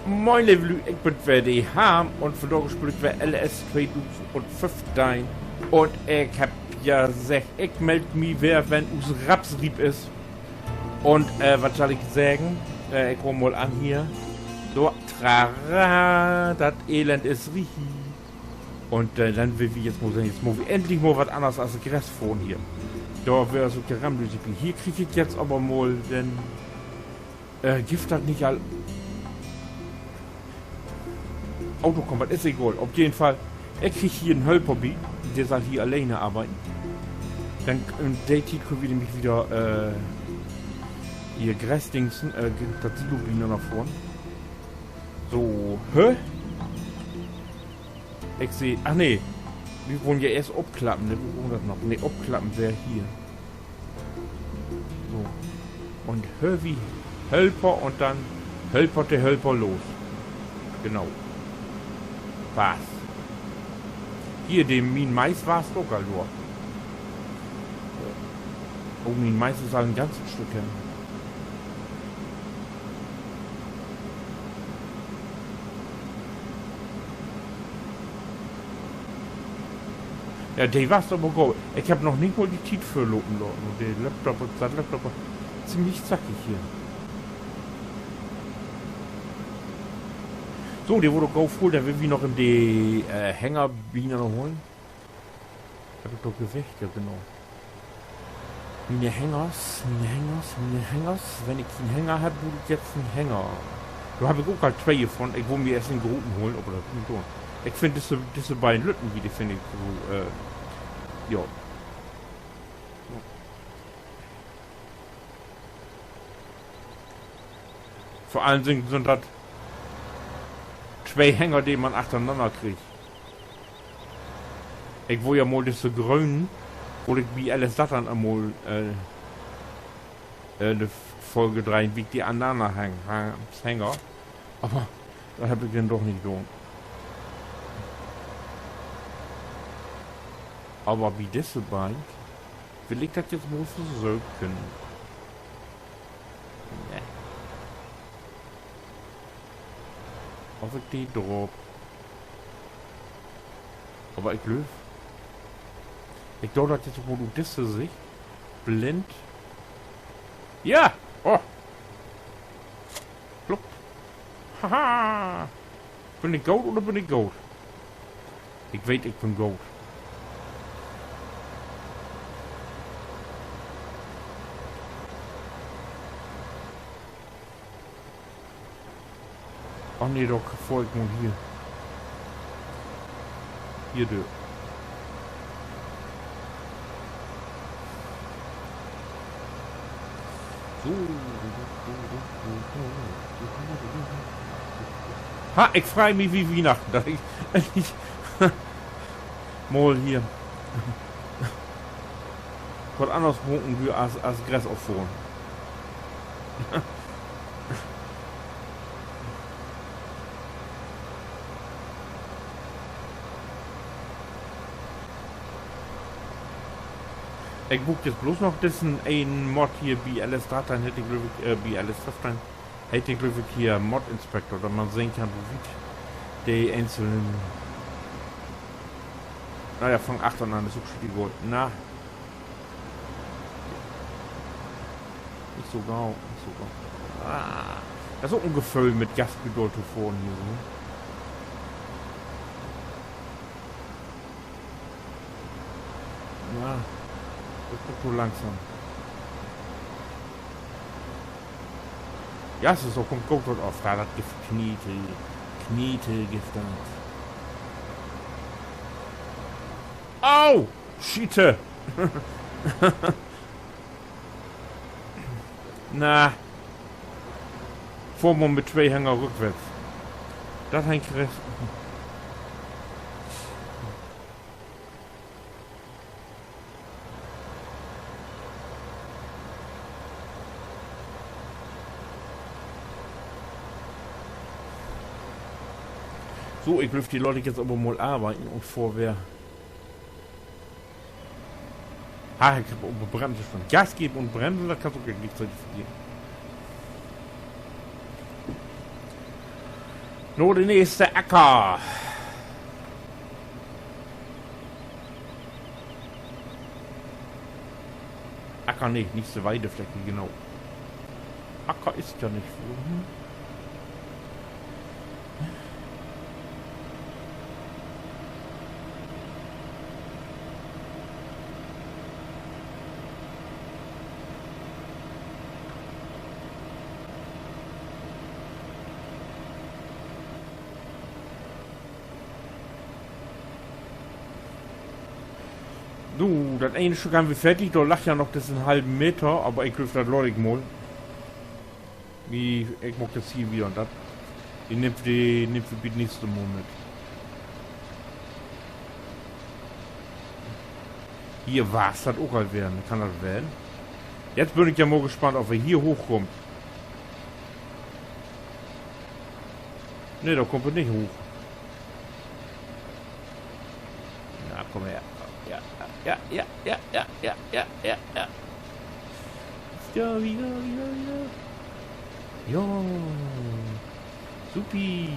Moin Level, ich bin WD Ham und von dort gespielt wird LS 2015 und ich hab ja gesagt, ich meld mich wer, wenn us Rapsrieb ist. Und was soll ich sagen? Ich komm mal an hier. So, trara, das Elend ist richtig. Und dann will wir jetzt mal endlich mal was anderes als Gräsfon hier. Da wäre so gerammeln. Hier krieg ich jetzt aber mal den Gift hat nicht all. Auto kommt, was ist egal. Auf jeden Fall, er kriegt hier einen Helperby, der soll hier alleine arbeiten. Dann der Titel können wir nämlich wieder hier Gräsdingsen, das Silobiner nach vorn. So, hä? Ich sehe, ach nee, wir wollen ja erst abklappen, ne? Wir wollen das noch. Ne, abklappen wäre hier. So. Und hör wie Helper und dann Helper der Helper los. Genau. Was? Hier, dem Min Mais war es doch nur. Oh, Min Mais ist ein ganzes Stück hin. Ja, der war's aber gut. Ich hab noch nicht mal die Tiet für lopen lassen. Und der Laptop und das Laptop war ziemlich zackig hier. So, der wurde go voll, der will wie noch in die Hängerbiene noch holen. Hab ich doch gesagt, ja genau. Meine Hängers. Wenn ich einen Hänger habe, würde ich jetzt einen Hänger. Da habe ich auch halt zwei von. Ich will mir erst den Groten holen, aber das nicht tun. Ich finde diese beiden Lütten, wie die finde ich so, ja. Vor allen Dingen sind das zwei Hänger, die man aneinander kriegt. Ich will ja mal diese grünen, wo ich wie alles das dann einmal eine Folge 3 wie die aneinander Hänger. Aber das habe ich dann doch nicht getan. Aber wie diese beiden, will ich das jetzt wohl versuchen. Nee. Auf die drauf. Aber ich löf. Ich glaube, das jetzt, wo du diese sich blind. Ja! Oh! Plupp. Haha! Bin ich Gold oder bin ich Gold? Ich weiß, ich bin Gold. Ach nee, doch, folgt mal hier. Hier, du. So. Ha, ich freue mich wie Weihnachten. Da ich mal hier. Was anderes bunken wir als Gras auffahren. Ich buch jetzt bloß noch diesen einen Mod hier, BLS Data, hätte ich glaube ich, BLS 15, hätte ich glaube ich hier Mod Inspector, da man sehen kann, wo die einzelnen, naja, von 8 an, das ist auch schon die Gold, na, nicht so genau, nicht so genau, das ist auch ein Gefühl mit Gasgeduld vorne hier so. Na. Das geht nur langsam. Ja, es ist auch kommt gut auf. Da hat Gift Knietelgift. Au! Schiete! Na. Vormund mit zwei Hänger rückwärts. Das ein Chris. So, ich will die Leute jetzt aber mal arbeiten und vorwer. Ah, ich habe auch Bremse schon. Gas geben und bremsen, das kannst du gleichzeitig verlieren. Nur der nächste Acker. Acker nicht, nächste Weidefläche, genau. Acker ist ja nicht so. Du, das eine Stück haben wir fertig, da lag ja noch das einen halben Meter, aber ich glaube, das leucht mal. Wie, ich mag das hier wieder und das. Ich nehme die nächste Mal mit. Hier war es, das auch halt werden, kann das werden. Jetzt bin ich ja mal gespannt, ob er hier hochkommt. Ne, da kommt er nicht hoch. Ja, komm her. Ja. Ja, wieder. Ja. Supi.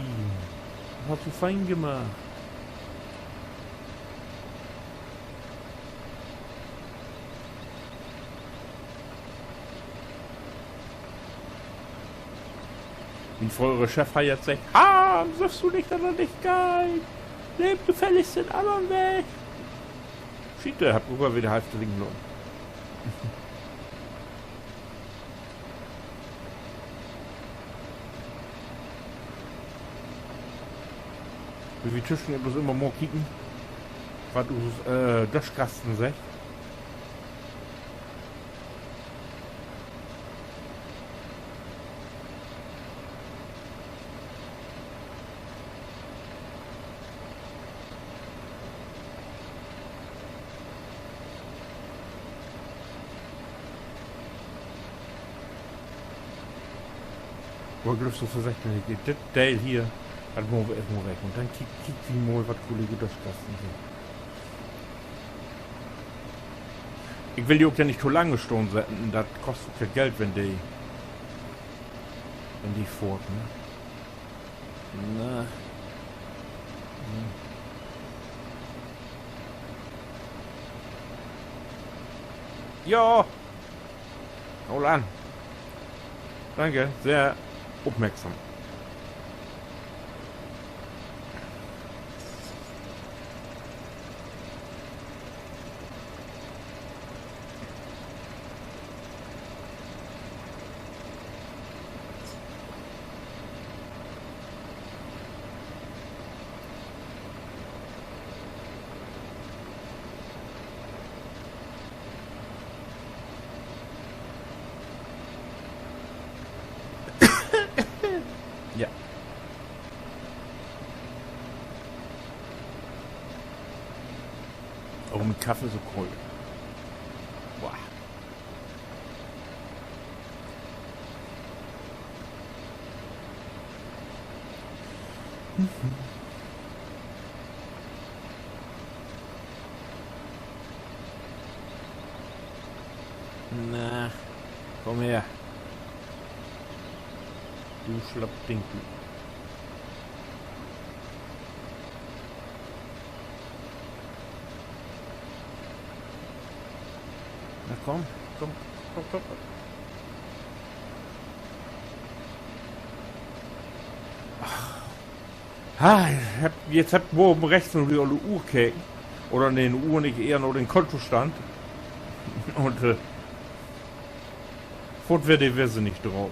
Hast du fein gemacht. Wie voll eure Chef jetzt sagt, sagst du nicht, dass er nicht geil. Lebt gefälligst den anderen weg. Schiete, habt sogar wieder halb liegen lassen. Wie viele Tischen ihr bloß immer mal kicken? Was du Döschkasten sagt. Wo glaubst du für 16 geht? Das Teil hier, das machen wir erstmal weg. Und dann kickt wie mal, was Kollege Döschkasten sind. Ich will die auch ja nicht zu lange stehen setzen. Das kostet ja Geld, wenn die fort, ne? Na. Ja. Hol an. Danke, sehr aufmerksam. Ja. Auch mit Kaffee so kalt. Boah. Na, komm her. Du Schlappding. Na komm. Jetzt habt ihr oben rechts noch wieder eine Uhr kicken. Oder ne, eine Uhr nicht eher noch den Kontostand. Und fort wird die Wisse nicht drauf.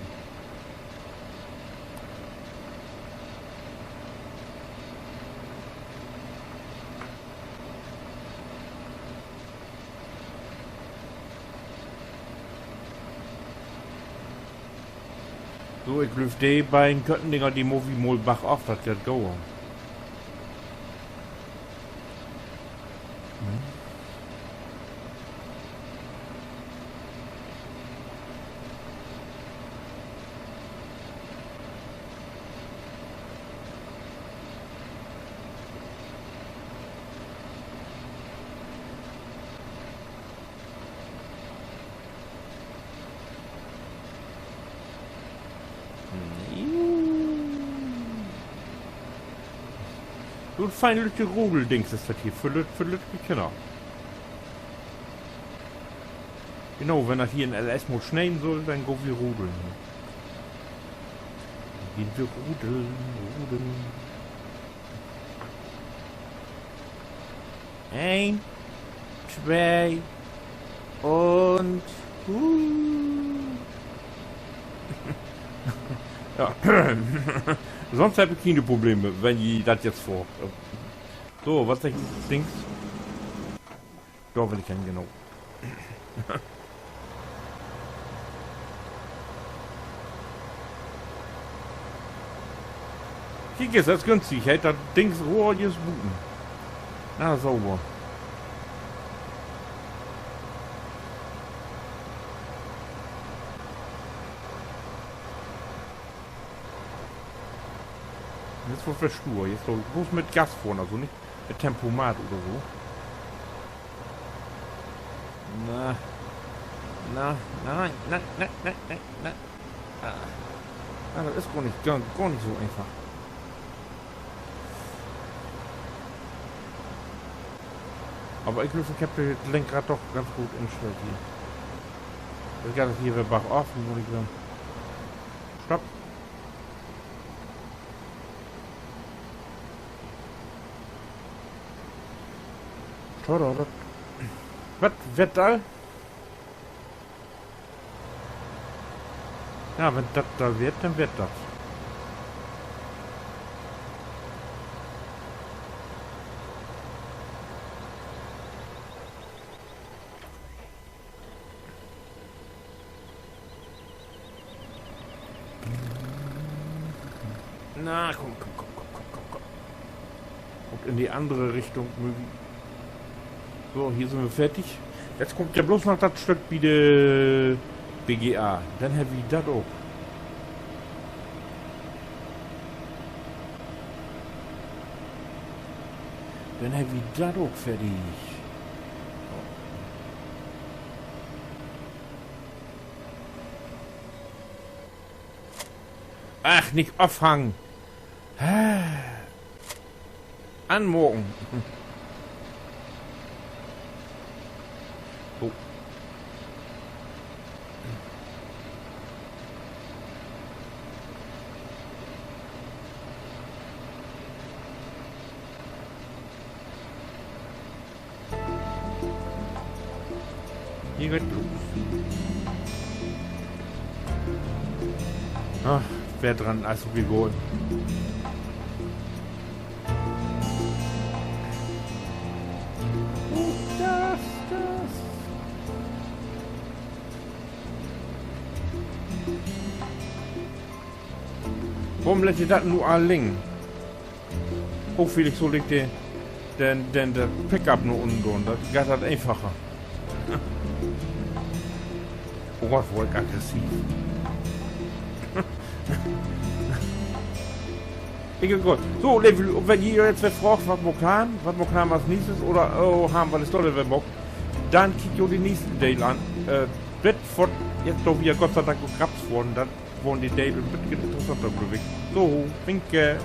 So, ich glaube, die beiden Köttendinger, die Movie mal Bach auf, das geht go. So ein feines Rudeldings ist das hier für Lütke Kinder. Genau, wenn das hier in LS muss schneien soll, dann go wir rudeln. Dann gehen wir rudeln. Ein, zwei und ja. Sonst habe ich keine Probleme, wenn ich das jetzt vor. So, was ist das Dings? Da will ich kennen, genau. Kiek ist das günstig, hält das Dings roh jetzt booten. Na, sauber. Jetzt wird Stur. Jetzt bloß mit Gas vorne, also nicht mit Tempomat oder so. Na. Ah, das ist gar nicht so einfach. Aber ich glaube, ich habe das Lenkrad doch ganz gut instellt hier. Das geht hier wieder Bach offen, muss ich sagen. Stopp. Was wird da? Ja, wenn das da wird, dann wird das. Na, komm. Und in die andere Richtung mögen. So, hier sind wir fertig. Jetzt kommt ja bloß noch das Stück wie der BGA. Dann habe ich das auch. Dann habe ich das auch fertig. Ach, nicht aufhangen. Anmorgen. So. Hier geht los. Ach, wer dran, also wie wohl. Warum lässt ihr das nur allein? Oh, vielleicht so liegt der Pickup nur unten. Das geht halt einfacher. Oh Gott, wohl aggressiv. Egal, gut. So, wenn ihr jetzt fragt, was wir haben als nächstes, oder haben wir das tolle Webbock, dann kickt ihr die nächsten Dale an. Das wird jetzt doch wieder Gott sei Dank gekrabbt worden, dann wurden die Dale ein bisschen interessanter bewegt. So, winke.